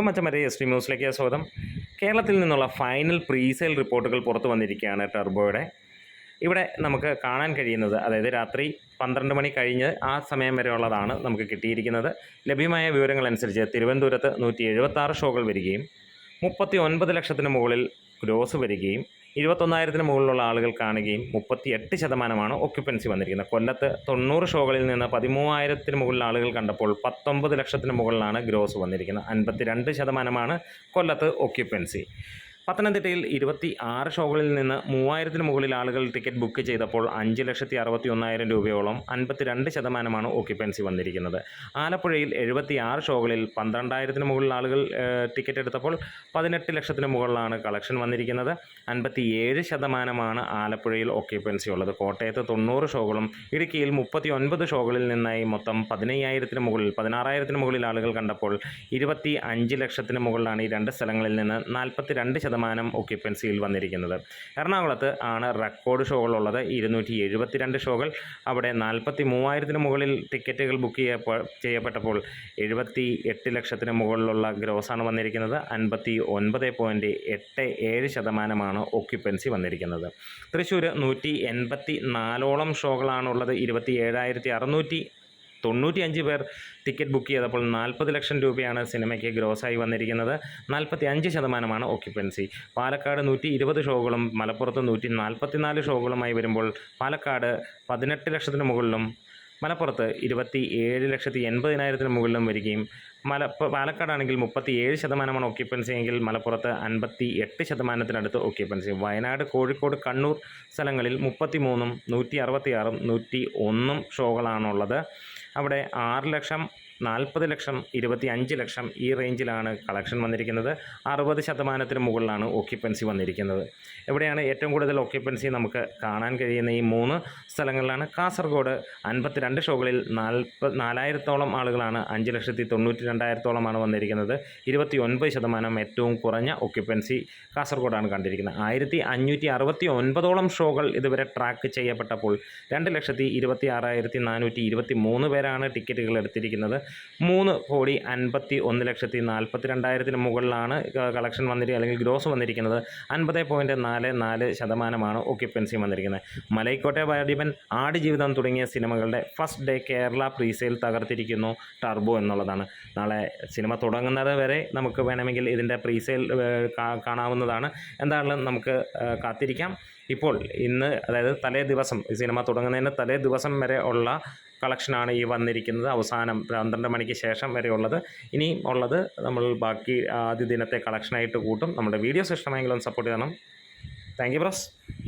മച്ചമരെ S T ന്യൂസിലേക്ക് സ്വാഗതം. കേരളത്തിൽ നിന്നുള്ള ഫൈനൽ പ്രീസെയിൽ റിപ്പോർട്ടുകൾ പുറത്തു വന്നിരിക്കുകയാണ് ടർബോയുടെ. ഇവിടെ നമുക്ക് കാണാൻ കഴിയുന്നത്, അതായത് രാത്രി 12 മണി കഴിഞ്ഞ് ആ സമയം വരെയുള്ളതാണ് നമുക്ക് കിട്ടിയിരിക്കുന്നത്. ലഭ്യമായ വിവരങ്ങളനുസരിച്ച് തിരുവനന്തപുരത്ത് 176 ഷോകൾ വരികയും 39 ലക്ഷത്തിന് മുകളിൽ ഗ്രോസ് വരികയും 21,000-ന് മുകളിലുള്ള ആളുകൾ കാണുകയും 38% ഒക്യുപ്പൻസി വന്നിരിക്കുന്നത്. കൊല്ലത്ത് 90 ഷോകളിൽ നിന്ന് 13,000-ന് മുകളിൽ ആളുകൾ കണ്ടപ്പോൾ 19 ലക്ഷത്തിന് മുകളിലാണ് ഗ്രോസ് വന്നിരിക്കുന്നത്. 52% കൊല്ലത്ത് ഒക്യുപ്പൻസി. പത്തനംതിട്ടയിൽ 26 ഷോകളിൽ നിന്ന് 3,000-ന് മുകളിൽ ആളുകൾ ടിക്കറ്റ് ബുക്ക് ചെയ്തപ്പോൾ 5,61,000 രൂപയോളം 52% ഒക്യുപ്പൻസി വന്നിരിക്കുന്നത്. ആലപ്പുഴയിൽ 76 ഷോകളിൽ 12,000-ന് മുകളിൽ ആളുകൾ ടിക്കറ്റ് എടുത്തപ്പോൾ 18 ലക്ഷത്തിന് മുകളിലാണ് കളക്ഷൻ വന്നിരിക്കുന്നത്. 57% ആലപ്പുഴയിൽ ഒക്യുപ്പൻസി ഉള്ളത്. കോട്ടയത്ത് 90 ഷോകളും ഇടുക്കിയിൽ 39 ഷോകളിൽ നിന്നായി മൊത്തം 15,000-ന് മുകളിൽ 16,000-ന് മുകളിൽ ആളുകൾ കണ്ടപ്പോൾ 25 ലക്ഷത്തിന് മുകളിലാണ് ഈ രണ്ട് സ്ഥലങ്ങളിൽ നിന്ന് 42% ഒക്യുപ്പൻസിയിൽ വന്നിരിക്കുന്നത്. എറണാകുളത്ത് ആണ് റെക്കോർഡ് ഷോകളുള്ളത്. 272 ഷോകൾ. അവിടെ 43,000-ന് മുകളിൽ ടിക്കറ്റുകൾ ബുക്ക് ചെയ്യപ്പെട്ടപ്പോൾ 78 ലക്ഷത്തിന് മുകളിലുള്ള ഗ്രോസാണ് വന്നിരിക്കുന്നത്. 59.87% ഒക്യുപ്പൻസി വന്നിരിക്കുന്നത്. തൃശ്ശൂർ 184 ഷോകളാണുള്ളത്. 27,695 പേർ ടിക്കറ്റ് ബുക്ക് ചെയ്തപ്പോൾ 40 ലക്ഷം രൂപയാണ് സിനിമയ്ക്ക് ഗ്രോസായി വന്നിരിക്കുന്നത്. 45% ഒക്യുപ്പൻസി. പാലക്കാട് 120 ഷോകളും മലപ്പുറത്ത് 144 ഷോകളുമായി വരുമ്പോൾ പാലക്കാട് 18 ലക്ഷത്തിന് മുകളിലും മലപ്പുറത്ത് 27,80,000-ന് മുകളിലും വരികയും പാലക്കാടാണെങ്കിൽ 37% ഒക്യുപ്പൻസി എങ്കിൽ മലപ്പുറത്ത് 58%-നടുത്ത് ഒക്യുപ്പൻസി. വയനാട്, കോഴിക്കോട്, കണ്ണൂർ സ്ഥലങ്ങളിൽ 33, 166, 101 ഷോകളാണുള്ളത്. അവിടെ 6 ലക്ഷം, 40 ലക്ഷം, 25 ലക്ഷം ഈ റേഞ്ചിലാണ് കളക്ഷൻ വന്നിരിക്കുന്നത്. 60%-ന് മുകളിലാണ് ഒക്യുപ്പൻസി വന്നിരിക്കുന്നത്. എവിടെയാണ് ഏറ്റവും കൂടുതൽ ഒക്യുപ്പൻസി നമുക്ക് കാണാൻ കഴിയുന്ന ഈ 3 സ്ഥലങ്ങളിലാണ്. കാസർഗോഡ് 52 ഷോകളിൽ 4,000-ഓളം ആളുകളാണ്, 5,92,200-ഓളമാണ് വന്നിരിക്കുന്നത്. 29% ഏറ്റവും കുറഞ്ഞ ഒക്യുപ്പൻസി കാസർഗോഡാണ് കണ്ടിരിക്കുന്നത്. 1,569-ഓളം ഷോകൾ ഇതുവരെ ട്രാക്ക് ചെയ്യപ്പെട്ടപ്പോൾ 2,26,423 പേരാണ് ടിക്കറ്റുകൾ എടുത്തിരിക്കുന്നത്. 3,51,40,42,000-ന് മുകളിലാണ് കളക്ഷൻ വന്നിരിക്കുന്നത്, അല്ലെങ്കിൽ ഗ്രോസ് വന്നിരിക്കുന്നത്. 50.44% ഒക്യുപ്പൻസി വന്നിരിക്കുന്നത്. മലൈക്കോട്ടെ വാലിബൻ, ആടുജീവിതം തുടങ്ങിയ സിനിമകളുടെ ഫസ്റ്റ് ഡേ കേരള പ്രീസെയിൽ തകർത്തിരിക്കുന്നു ടർബോ എന്നുള്ളതാണ്. നാളെ സിനിമ തുടങ്ങുന്നത് വരെ നമുക്ക് വേണമെങ്കിൽ ഇതിൻ്റെ പ്രീസെയിൽ കാണാവുന്നതാണ്. എന്താണെങ്കിലും നമുക്ക് കാത്തിരിക്കാം. ഇപ്പോൾ ഇന്ന്, അതായത് തലേ ദിവസം, സിനിമ തുടങ്ങുന്നതിന് തലേ ദിവസം വരെ ഉള്ള കളക്ഷനാണ് ഈ വന്നിരിക്കുന്നത്. അവസാനം 12 മണിക്ക് ശേഷം വരെ ഉള്ളത്. ഇനിയും ഉള്ളത് നമ്മൾ ബാക്കി ആദ്യ ദിനത്തെ കളക്ഷനായിട്ട് കൂട്ടും. നമ്മുടെ വീഡിയോസ് ഇഷ്ടമായെങ്കിലും സപ്പോർട്ട് ചെയ്യണം. Thank you bros.